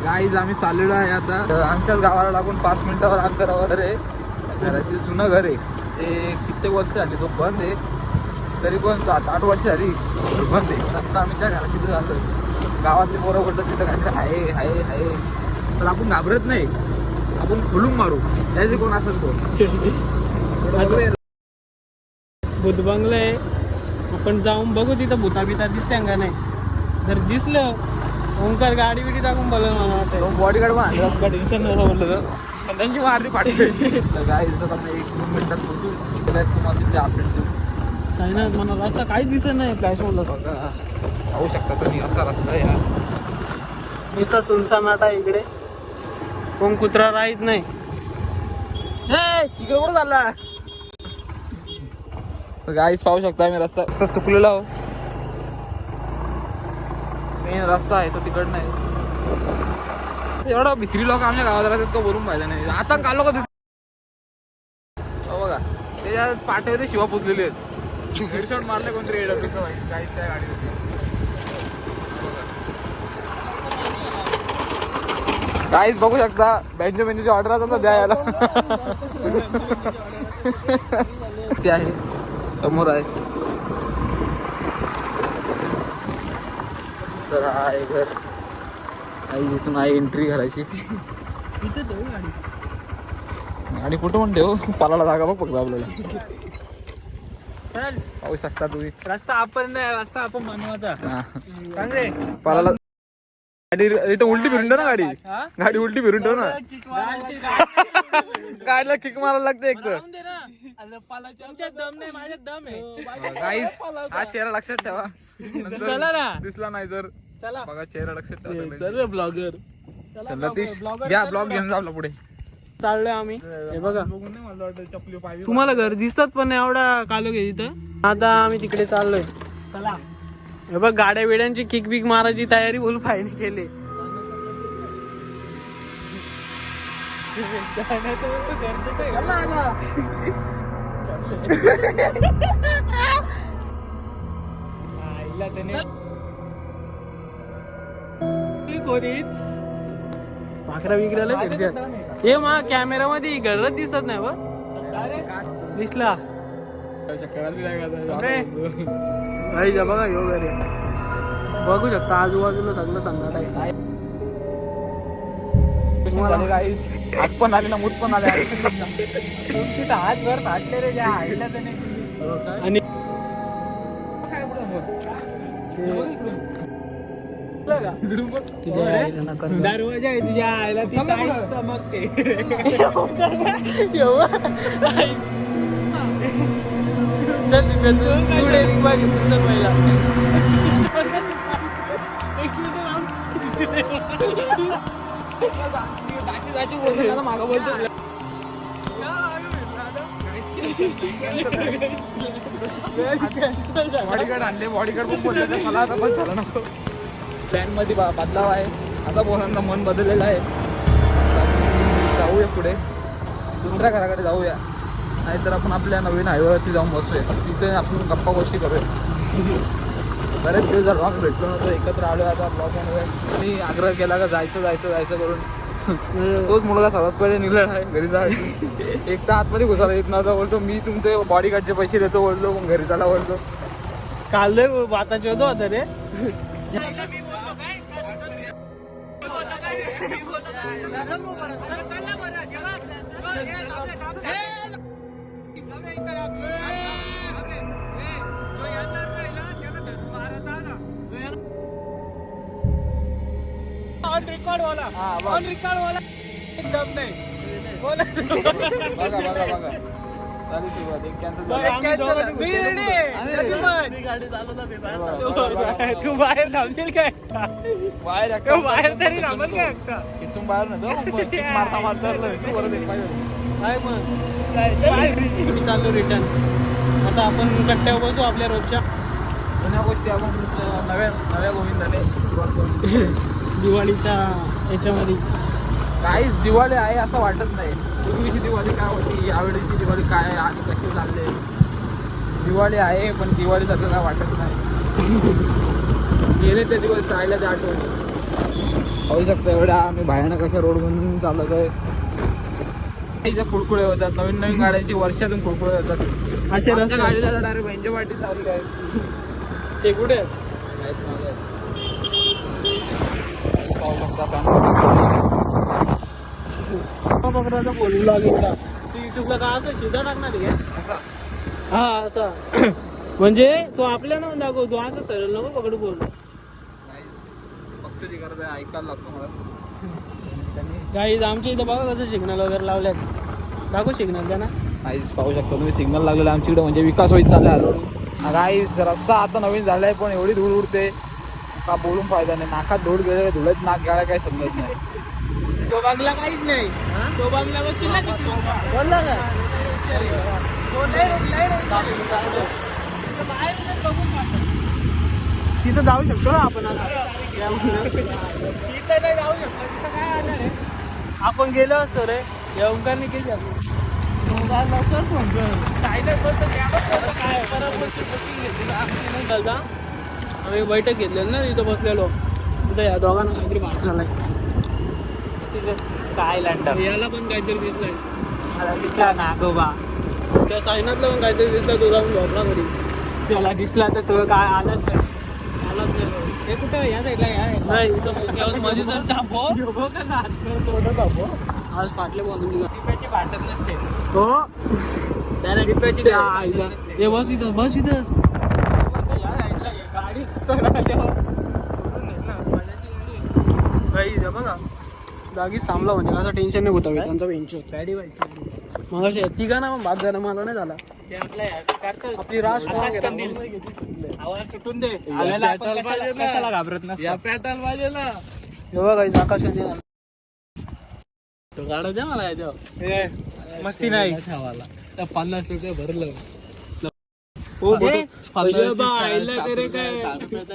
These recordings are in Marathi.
गाईज आम्ही चाललेलो आहे आता आमच्याच गावाला लागून 5 मिनिटावर अंतरावर आहे. घराचे जुनं घर आहे ते कित्येक वर्ष झाली तो बंद आहे. तरी पण 7-8 वर्ष झाली बंद आहे. आता आम्ही त्या घरात तिथं जातो. गावातले पोरं बोलतात तिथं काय आहे आहे आहे. तर आपण घाबरत नाही, आपण खुलून मारू त्याचे कोण असेल तो. भूत बंगला आहे, आपण जाऊन बघू तिथं भूता बिता दिसते का नाही. जर दिसलं ओंकार गाडी बिडी टाकून बोललं मला वाटतं बॉडीगार्ड पण आणलं का टेन्शन नव्हतं बोललं पण त्यांची मारली पाठी. तर काय दिसत आपण 1-2 मिनिटात पोहोचू. तुम्हाला तिथे अपडेट देऊ. काही ना मला रस्ता काहीच दिसत नाही फ्लॅश मध्ये. बघा पाहू शकता तुम्ही असा रस्ता आहे. निसा सुनसानाटा इकडे कोण कुत्रा राहत नाही. तिकडे कुठं चालला. गाईस पाहू शकता मी रस्ता चुकलेला हो. मेन रस्ता आहे तो तिकडं नाही. एवढा भित्री लोक आमच्या गावात राहतात तो बोलून पाहिजे नाही. आता काल लोक दिसत बघा त्याच्या पाठवते शिवा पुजलेले आहेत. हेडशॉट मारले कोणतरी एडब्ल्यू गाईस त्या गाडीवरती. गाईस बघू शकता बेंचची ऑर्डर आता द्या याला. ते आहे समोर आहे. तर हा आहे घर. आई इथून आहे एंट्री घराची. आणि कुठं म्हणते हो पालाला जागा बघ फक्त आपल्याला. पाहू शकता तुम्ही रस्ता आपण नाही, रस्ता आपण बनवायचा. सांग रे पालाला गाडी रिटर्न उलटी फिरून ठेव ना. गाडी उलटी फिरून ठेव ना. गाडीला किक मारायला लागते एक तर. दम नाही माझ्यात दम आहे. गाईस हा चेहरा लक्षात ठेवा. चला ना दिसला नाही तर चला बघा चेहरा लक्षात ठेवा. चल ब्लॉगर लतीश घ्या ब्लॉग घेऊन जा आपला पुढे. चाललोय आम्ही. हे बघा बघून नाही मला वाटतं चपली पाहिजे. तुम्हाला घर दिसत पण नाही एवढा कालो घे इथं. आता आम्ही तिकडे चाललोय. चला हे बघ गाड्या बिड्यांची किक बिक मारायची तयारी बोल फायनी केली. भाकरा विकरायला हे मा कॅमेरा मध्ये घरच दिसत नाही बघ. दिसला बघा यो घरी बघू शकता आजूबाजूला सगळं संघाट आहे. हात पण आले ना मूत पण आले. तुमची तर हात भर फाटले रे. आणि दरवाजा आहे तुझ्या आईला ती काय चमकते. चल पुढे पहिला मागं बोलतो. बॉडीगार्ड आणले. बॉडीगार्ड पण बोलले मला आता बस झालं नको. स्टँड मध्ये बदलाव आहे. आता पोरांना मन बदललेलं आहे. जाऊया पुढे दुसऱ्या घराकडे जाऊया. नाहीतर आपण आपल्या नवीन हायवेवरती जाऊन बसूया. तिथे आपण गप्पा गोष्टी करूया. बरेच दिवस झालो आम्ही भेटलो नव्हतो. एकत्र आलो आता ब्लॉगमध्ये. मी आग्रह केला का जायचं जायचं जायचं करून तोच मुलगा सर्वात पहिले निघलेला आहे घरी जायचं. एक तर आतमध्ये घुसायला येत नव्हता. बोलतो मी तुमचे बॉडीगार्डचे पैसे देतो बोलतो. मग घरी चाला बोलतो. काल भाताचे होतो आता रे. ऑन रेकॉर्ड वाला एकदम नाही बोला. बघा बघा बघा झाली सुरुवात. एक कॅन्सल तू बाहेर थांबशील काय. बाहेर बाहेर तरी थांबल काय एकटा. इथून बाहेर नव्हतं मारता मारता परत एक पाहिजे. काय मग मी चाललो रिटर्न. आता आपण कट्ट्यावर बसू आपल्या रोजच्या जुन्या गोष्टी. आपण नव्या गोविंदाने दिवाळीच्या याच्यामध्ये काहीच दिवाळी आहे असं वाटत नाही. पूर्वीची दिवाळी काय होती यावेळेची दिवाळी काय आहे आणि कशी चालले. दिवाळी आहे पण दिवाळीसारखं काय वाटत नाही. गेले ते दिवस राहिले ते आठवणी. पाहू शकता एवढ्या आम्ही भयानक अशा रोड म्हणून चालत आहे. इथे खुळखुळे होतात, नवीन नवीन गाड्यांची वर्षातून खुळखुळे होतात. असे आमच्या रस्ते गाडीला डायरेक्ट बेंजवाटी चालू आहे. ते कुठे आहेत? पाहू शकता पकडायचा फोन ब्लॉगिंगला तू युट्यूबला का असं शिधा टाकणार आहे असा. हा असा म्हणजे तो आपल्या नाव दाखव, तू असं सरळ नको पकडू बोल. फक्त जे करत आहे ऐकायला लागतो मला. गाईज आमच्या इथं बघा कसं सिग्नल वगैरे लावल्यात, दाखव सिग्नल त्यांना. काहीच पाहू शकता तुम्ही, सिग्नल लागलेला आमच्याकडे म्हणजे विकास होईत चालला हळूहळू. काहीच रस्ता आता नवीन झालाय पण एवढी धूळ उडते का बोलून फायदा नाही. नाकात धूळ गेले, धुळत नाक गेला काही समजत नाही. तो बागला काहीच नाही, तो बागला बघ किल्ला किती बोलला का तिथं जाऊ शकतो ना आपण आता. तिथं नाही जाऊ शकतो, तिथं काय आलं रे. आपण गेलो असतो रे, या ओंकारने केली आपण लवकर फोन कर काय नाही बोलतो काय परत आम्ही बैठक घेतलेली ना तिथं बसलेलो. तिथं या दोघांना काहीतरी भाग झालाय. काय लँडर याला पण काहीतरी दिसलंय, मला दिसला ना गोबा. त्या सायनातला पण काहीतरी दिसलं, तो जाऊन झोपला घरी. त्याला दिसला तर तो काय आलाच नाही, आलाच नाही. हे कुठं या साईडला नाही इथं मध्येच थांबो आज पाटले बोलून दिवशी भांडत नसते हो. डिप्याची हे बस इथं, बस इथंच गाडी बघा जागीच थांबला म्हणजे असं टेन्शन नाही होतं. त्यांचा बेंच गाडी मग असे तिघा ना मग बाद झाला, मला नाही झाला. आपली रास आवाज सुटून दे, कशाला घाबरत ना या पॅटल वाजेला. हे बघा आकाश तो गाडा द्या मला याच्यावर. मस्ती नाही ठेवायला त्या 50 रुपये भरलं. हो काय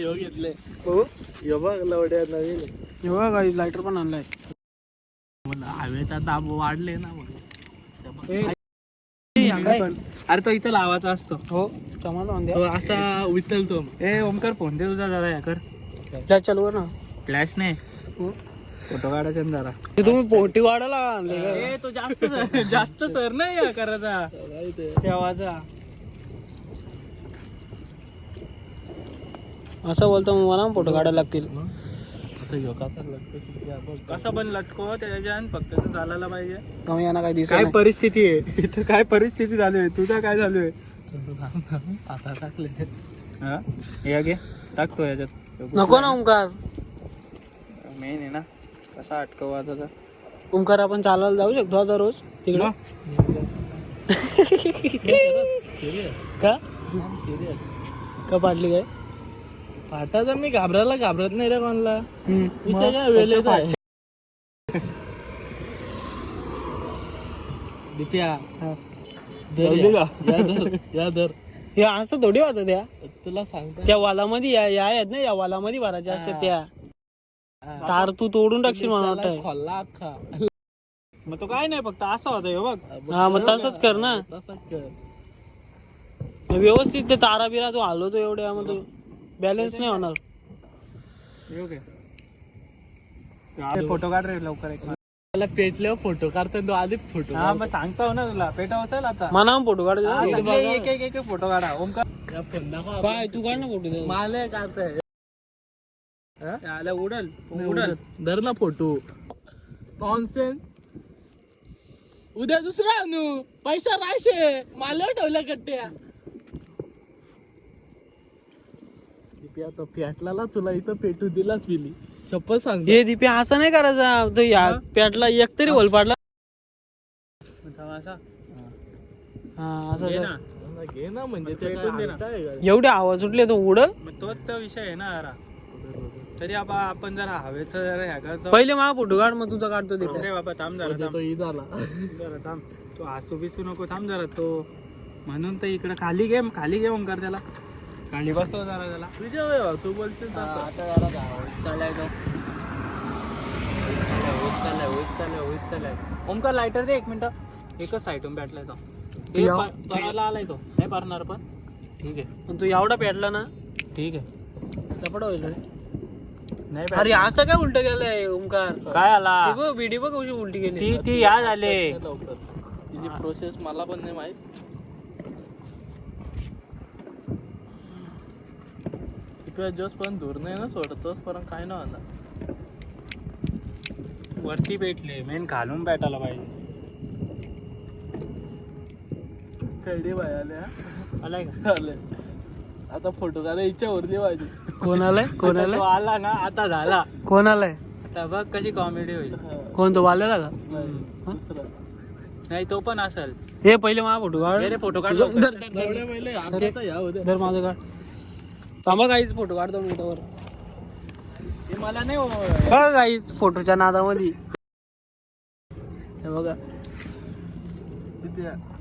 योग घेतले हो. लवड्या नवीन हे बघा लायटर पण आणलाय. हवेचा दाब वाढले ना. अरे तो इथं लावायचा असतो हो. असा उचलतो. ए ओमकार फोन दे तुझा जरा या कर. फ्लॅश चालू कर ना. फ्लॅश नाही, फोटो काढायचा जरा. तुम्ही पोटी वाढायला आणले तो जास्त जास्त सर नाही करायचा ठेवायचा. असं बोलतो मला फोटो काढायला लागतील. कसा पण लटको त्याच्या फक्त चालायला पाहिजे. कमी यांना काय दिसत काय परिस्थिती आहे इथं, काय परिस्थिती चालू आहे तुझा, काय चालू आहे. आता टाकले हा घे टाकतो याच्यात. नको ना ओंकार, मेन आहे ना कसा अटकवा आता. ओंकार आपण चालायला जाऊ शकतो आता रोज तिकडं का का पाडली काय फाटाचा मी घाबरत नाही रे कोणाला. विषय काय वेळेचा आहे. दिप्या या दर हे असं थोडी होतं त्या तुला सांगतो. त्या वालामध्ये या आहेत ना, या वालामध्ये भरायच्या असतात त्या तार तू तोडून टाकशील मला वाटतं. खोलला अख्खा. मग तो काय नाही फक्त असा होता हे बघ. हा मग तसंच कर ना, तसंच कर. व्यवस्थित ते तारा बिरा तू हलवतो एवढ्या मग बॅलन्स नाही होणार. फोटो काढ रे लवकर. त्याला पेटल्यावर फोटो काढतो तो आधी फोटो. हा मग सांगतो ना तुला पेटा असेल आता मला फोटो काढ. एक एक फोटो काढा ओमकार. काय तू काढ ना फोटो. मला काढताय उडल उडल धर ना फोटो. कॉन्सेंट उद्या दुसरा आणू. पैसा राशे मला ठेवल्या कट्ट्या. तो पेटला तुला इथं पेटू दिलाच पिली शपथ सांग. हे दीप्या असं नाही करायचा. तो या पेटला एक तरी होल पाडला. हा असं घे ना म्हणजे एवढे आवाज सुटले तो उडल. तोच तो विषय आहे ना जरा. तरी आपण जरा हवेचं जरा ह्या करतो. पहिले माझा फोटो काढ मग तुझा काढतो. दे बाबा थांब जरा जरा थांब. तो हसू बिसू नको थांब जरा. तो म्हणून तर इकडे खाली घे ओंकार त्याला खाली बसव जरा त्याला. तुझ्या तू बोलशील आता जरा चाललाय. ओमकार लायटर दे 1 मिनिट. एकच साईडून पेटलाय तो. पराला आलाय तो नाही पडणार पण ठीक आहे. पण तू एवढा पेटला ना ठीक आहे. लपड होईल रे. नाही अरे असं काय उलट गेलंय ओमकार? काय आला बीडी बघ कशी उलटी गेली. ती या झाले तिची प्रोसेस मला पण नाही माहित. जोस पण दूर नाही ना सोडतोस पण काय ना आला वरती पेटले मेन घालून पेटायला पाहिजे. कैडी बाय आले आलाय का? आले आता फोटो काढायला इच्छा उरली पाहिजे. कोण आलाय? कोण आता आलाय? तो आला ना आता झाला. कोण आलाय? आता बघ कशी कॉमेडी होईल. कोण तो वाल्याला का? दुसरा नाही तो पण असेल. हे पहिले माझा फोटो काढ. रे फोटो काढ धर, धर, धर. एवढ्या पहिले आता या होते धर माझं काढ. थांबा काहीच फोटो काढतो मी त्यावर. ते मला नाही हो. बघा काहीच फोटोच्या नादामध्ये हे बघा.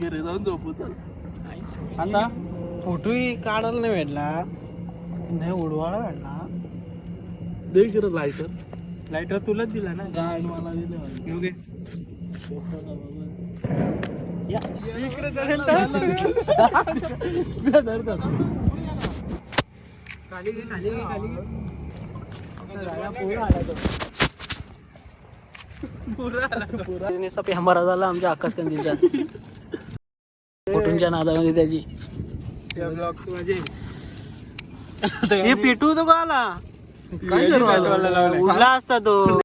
घरी जाऊन झोपू चल. आता फोटोही काढायला नाही भेटला, नाही उडवायला भेटला. दे खरं लायटर. लाईटर तुलाच दिला ना. गाड मला दिले योगे खाली घे खाली घे खाली घे. हमारा झाला आमच्या आकाश कंदीलचा फोटोंच्या नादामध्ये त्याची. हे पेटू तो का आला? काय उडला असता तो.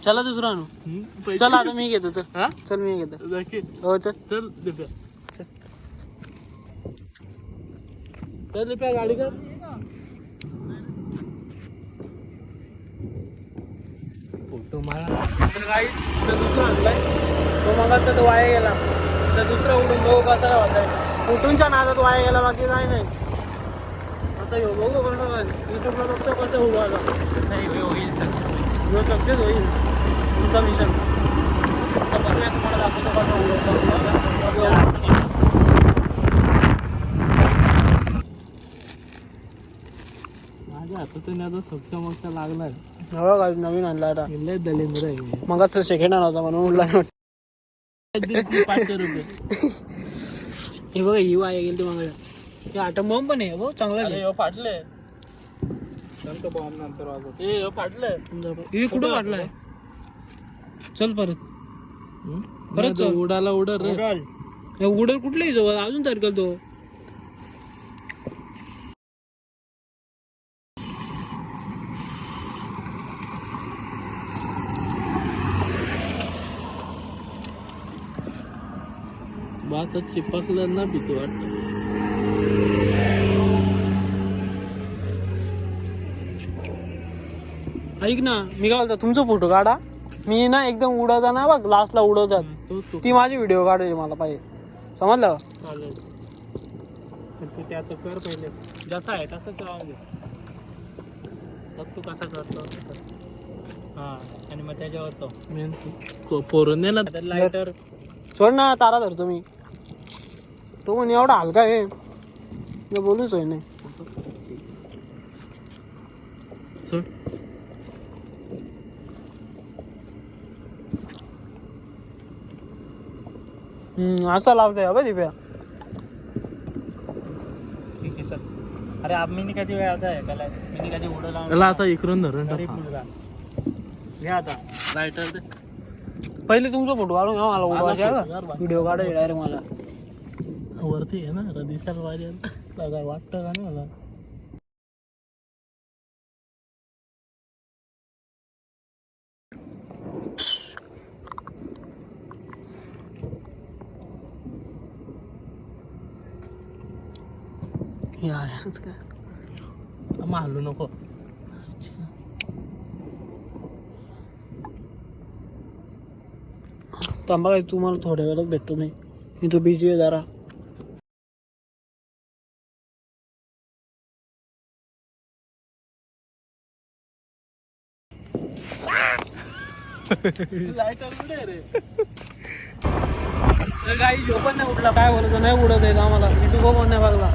चला दुसरा आणू. चल आता मी घेतो. चल मी घेतो. हो चल चल दिप्या चल दिप्या गाडी कर. फोटो मला दुसरा आणलाय तो मगाचा तो वाया गेला. तर दुसरा उडून बघू कसा होता. फोटोंच्या नादात वाया गेला, बाकी काय नाही. आता येऊ बघू कसं युट्यूबला बघतो कसं उडवायला. नाही होईल सर. सक्सेस होईल तुमचा मिशन. आता बघूया तुम्हाला दाखवतो कसं उडवतो. माझ्या हातातून आता सक्षम असा लागलाय. हो काय नवीन आणला आता. लय दलिंद्र आहे. मगाच सेकंड हँड होता म्हणून उडला नाही. 500 रुपये. हे बघा ही वाया गेली मग. हे आटम बॉम्ब पण आहे बघ चांगला आहे. हे फाटले. नंतर बॉम्ब नंतर वाजवतो. हे फाटले. हे कुठं काढलाय? चल परत परत चल. उडाला उडर रे. उडाल. हे उडल कुठलंही जवळ अजून तरी करतो. भात चिपकलं ना भीती वाटत. ऐक ना मी काय बोलतो तुमचा फोटो काढा. मी ना एकदम उडवताना बघ लास्टला उडवतात तो ती माझी व्हिडिओ काढायची मला पाहिजे. समजलं का? चालेल. पण तू त्याचं कर पहिले. जसा आहे तसंच राहून दे. बघ तू कसा करतो. हा आणि मग त्याच्यावर तो पोरने ना लायटर. सोड ना तारा धरतो मी. तो म्हणे एवढा हलका आहे मी बोलूच होय नाही. सोड. असा लावतोय अबे दिप्या. ठीक आहे चल. अरे मी कधी वेळ आता आहे त्याला मी कधी उडवला त्याला आता इकडून धरून गरीब टाक. मुलगा. घे आता लायटर दे. पहिले तुमचा फोटो काढून घ्या मला उडवायचा व्हिडिओ काढायचा डायरेक्ट मला. वरती आहे ना दिसायला पाहिजे. काय वाटतं का नाही मला. यारच काय मग हलू नको. थांबा काय तुम्हाला थोड्या वेळात भेटतो मी तो बिझी आहे जरा. लायटर कुठे आहे रे. काही जो पण नाही उठला काय बोलायचं नाही उडत आहे आम्हाला. युट्यूब पण नाही बघला.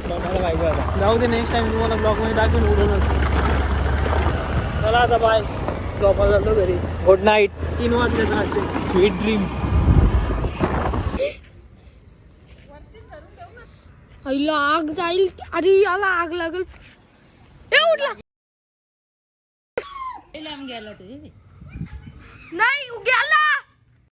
बघायला पाहिजे आता. जाऊ दे नेक्स्ट टाइम तुम्हाला ब्लॉगमध्ये दाखवून उडवणार. चला आता बाय. झोपायला जातो घरी. Good night. 3 वाजले रातचे. Sweet dreams. आईला आग जाईल. अरे याला आग लागल. ए उठला. लांब गेला ते